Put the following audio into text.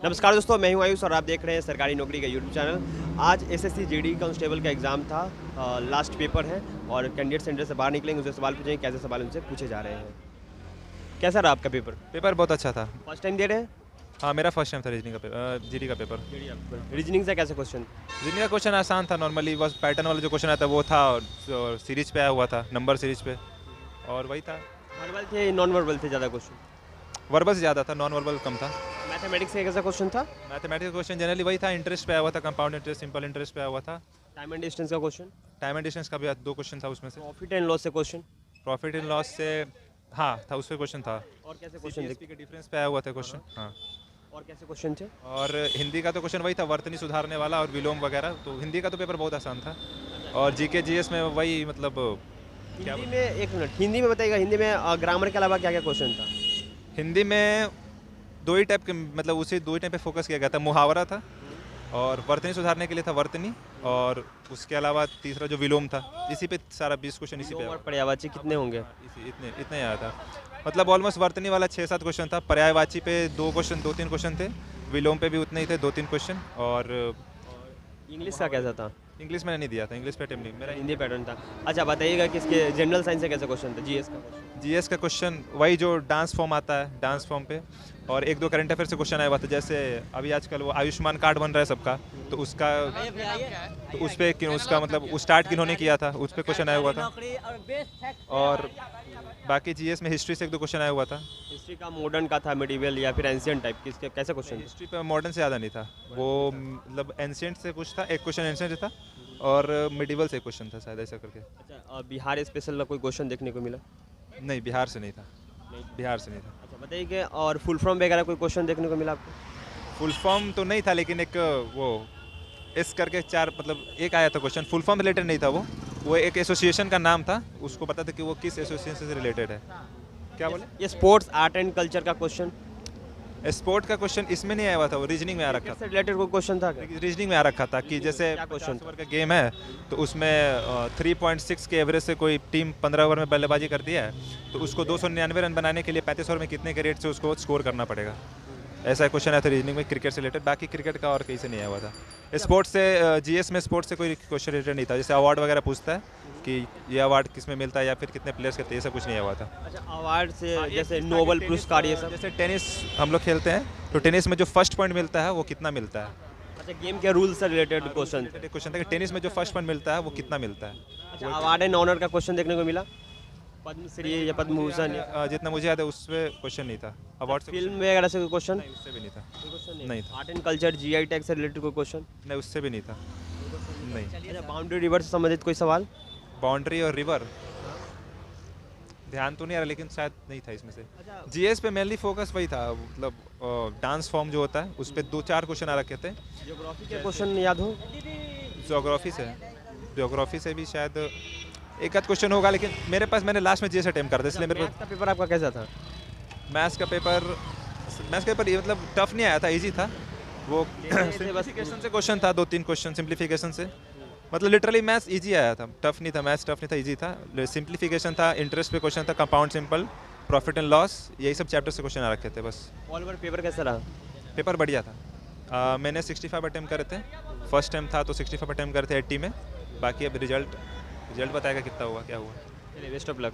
नमस्कार दोस्तों, मैं हूं आयुष और आप देख रहे हैं सरकारी नौकरी का यूट्यूब चैनल। आज एसएससी जीडी कांस्टेबल का एग्ज़ाम था, लास्ट पेपर है और कैंडिडेट सेंटर से बाहर निकलेंगे, उनसे सवाल पूछेंगे कैसे सवाल उनसे पूछे जा रहे हैं। कैसा रहा आपका पेपर? पेपर बहुत अच्छा था। फर्स्ट टाइम दे रहे हैं? हाँ, मेरा फर्स्ट टाइम था रीजनिंग का जीडी का पेपर। रीजनिंग से कैसे क्वेश्चन? रीजनिंग का क्वेश्चन आसान था, नॉर्मली बस पैटर्न वाला जो क्वेश्चन आता है वो था और सीरीज पे आया हुआ था, नंबर सीरीज पे, और वही था। वर्बल थे नॉन वर्बल थे ज़्यादा क्वेश्चन? वर्बल से ज़्यादा था, नॉन वर्बल कम था। मैथमेटिक्स का कैसा क्वेश्चन था? मैथमेटिक्स का क्वेश्चन जनरली वही था, इंटरेस्ट पे आया हुआ था, कंपाउंड इंटरेस्ट, सिंपल इंटरेस्ट पे आया हुआ था। टाइम एंड डिस्टेंस का क्वेश्चन? टाइम एंड डिस्टेंस का भी 2 क्वेश्चन था उसमें से। प्रॉफिट एंड लॉस से क्वेश्चन? प्रॉफिट इन लॉस से हाँ था, उसमें क्वेश्चन था। और कैसे क्वेश्चन CPSP के डिफरेंस पे आया हुआ था क्वेश्चन। हाँ, और कैसे क्वेश्चन थे? और हिंदी का तो क्वेश्चन वही था, वर्तनी सुधारने वाला और विलोम वगैरह। तो हिंदी का तो पेपर बहुत आसान था, और जीके जीएस में वही मतलब हिंदी में एक मिनट, हिंदी में बताइएगा, हिंदी में ग्रामर के अलावा क्या क्या क्वेश्चन था? हिंदी में 2 ही टाइप के, मतलब उसी 2 ही टाइप पे फोकस किया गया था। मुहावरा था और वर्तनी सुधारने के लिए था वर्तनी, और उसके अलावा तीसरा जो विलोम था, इसी पे सारा 20 क्वेश्चन इसी पे और पर्यायवाची कितने होंगे? इतने आया था। मतलब ऑलमोस्ट वर्तनी वाला 6-7 क्वेश्चन था, पर्यायवाची पे 2-3 क्वेश्चन थे, विलोम पे भी उतने ही थे 2-3 क्वेश्चन। और इंग्लिश का कैसा था? इंग्लिश मैंने नहीं दिया था, इंग्लिश पे अटेम्प्ट नहीं मेरा। हिंदी पैटर्न था। अच्छा बताइएगा कि इसके जनरल साइंस से कैसा क्वेश्चन था? जीएस का क्वेश्चन? जीएस का क्वेश्चन वही जो डांस फॉर्म आता है, डांस फॉर्म पे, और 1-2 करंट अफेयर से क्वेश्चन आया हुआ था। जैसे अभी आजकल वो आयुष्मान कार्ड बन रहा है सबका, तो उसका तो उस पर उसका मतलब स्टार्ट किन्होंने किया था, उस पर क्वेश्चन आया हुआ था। और बाकी जीएस में हिस्ट्री से 1-2 क्वेश्चन आया हुआ था। हिस्ट्री का मॉडर्न का था, मिडिवल या फिर एंशियंट टाइप किसके कैसे क्वेश्चन? हिस्ट्री पे मॉडर्न से ज़्यादा नहीं था वो, मतलब एंशियंट से कुछ था, एक क्वेश्चन एंशियंट था, और मिडिवल से क्वेश्चन था शायद, ऐसा करके। अच्छा, बिहार स्पेशल का कोई क्वेश्चन देखने को मिला? नहीं, बिहार से नहीं था, बिहार से नहीं था। अच्छा बताइए कि और फुल फॉर्म वगैरह कोई क्वेश्चन देखने को मिला आपको? फुल फॉर्म तो नहीं था, लेकिन एक वो एस करके 4 मतलब एक आया था क्वेश्चन, फुल फॉर्म रिलेटेड नहीं था वो एक एसोसिएशन का नाम था, उसको पता था कि वो किस एसोसिएशन से रिलेटेड है। क्या बोले? ये स्पोर्ट्स आर्ट एंड कल्चर का क्वेश्चन? स्पोर्ट का क्वेश्चन इसमें नहीं आया हुआ था, वो रीजनिंग में आ रखा था। रिलेटेड कोई क्वेश्चन था क्या? रीजनिंग में आ रखा था कि जैसे 50 ओवर का गेम है, तो उसमें 3.6 के एवरेज से कोई टीम 15 ओवर में बल्लेबाजी करती है, तो उसको 299 रन बनाने के लिए 35 ओवर में कितने के रेट से उसको स्कोर करना पड़ेगा। ऐसा क्वेश्चन आया था रीजनिंग में, क्रिकेट से रिलेटेड। बाकी क्रिकेट का और कहीं से नहीं आया हुआ था। स्पोर्ट्स से जीएस में स्पोर्ट्स से कोई क्वेश्चन रिलेटेड नहीं था। जैसे अवार्ड वगैरह पूछता है कि ये अवार्ड किस में मिलता है या फिर कितने प्लेयर्स करते हैं, ये सब कुछ नहीं हुआ था। अच्छा, अवार्ड से जैसे नोबेल पुरस्कार ये सब? जैसे टेनिस हम लोग खेलते हैं, तो टेनिस में जो फर्स्ट पॉइंट मिलता है वो कितना मिलता है। अच्छा, गेम के रूल से रिलेटेड क्वेश्चन? क्वेश्चन था कि टेनिस में जो फर्स्ट पॉइंट मिलता है वो कितना मिलता है। अच्छा, अवार्ड एंड ऑनर का क्वेश्चन देखने को मिला? पद्मश्री या पद्म भूषण? जितना मुझे याद है उसमें क्वेश्चन नहीं था। अवार्ड से फिल्म वगैरह से कोई क्वेश्चन? उससे भी नहीं था। नहीं था। Art and culture GI tag से रिलेटेड कोई क्वेश्चन? नहीं, उससे भी नहीं था। नहीं। अच्छा, बाउंड्री रिवर से संबंधित कोई सवाल? बाउंड्री और रिवर ध्यान तो नहीं आ रहा, लेकिन शायद नहीं था इसमें से। जीएस पे मेनली फोकस वही था, मतलब डांस फॉर्म जो होता है उस पर 2-4 क्वेश्चन आ रखे थे। ज्योग्राफी के क्वेश्चन याद हो? ज्योग्राफी से भी शायद एक आध क्वेश्चन होगा, लेकिन मेरे पास मैंने लास्ट में जीएस अटेम्प्ट कर दिया, इसलिए मेरे का पेपर आपका कैसा था? मैथ्स का पेपर ये मतलब टफ नहीं आया था, इजी था। वो सिंप्लीफिकेशन से क्वेश्चन था, 2-3 क्वेश्चन सिंप्लीफिकेशन से, मतलब लिटरली मैथ्स इजी आया था, टफ नहीं था। मैथ्स टफ नहीं था, इजी था। सिंप्लीफिकेशन था, इंटरेस्ट पे क्वेश्चन था, compound simple, profit and loss, यही सब चैप्टर से क्वेश्चन आ रखे थे बस। ऑल ओवर पेपर कैसा रहा? पेपर बढ़िया था। मैंने 65 अटेम्प्ट करे थे, फर्स्ट टाइम था तो 65 अटेम्प्ट करे थे 80 में। बाकी अब रिजल्ट बताएगा कितना हुआ क्या हुआ। चलिए, बेस्ट ऑफ लक।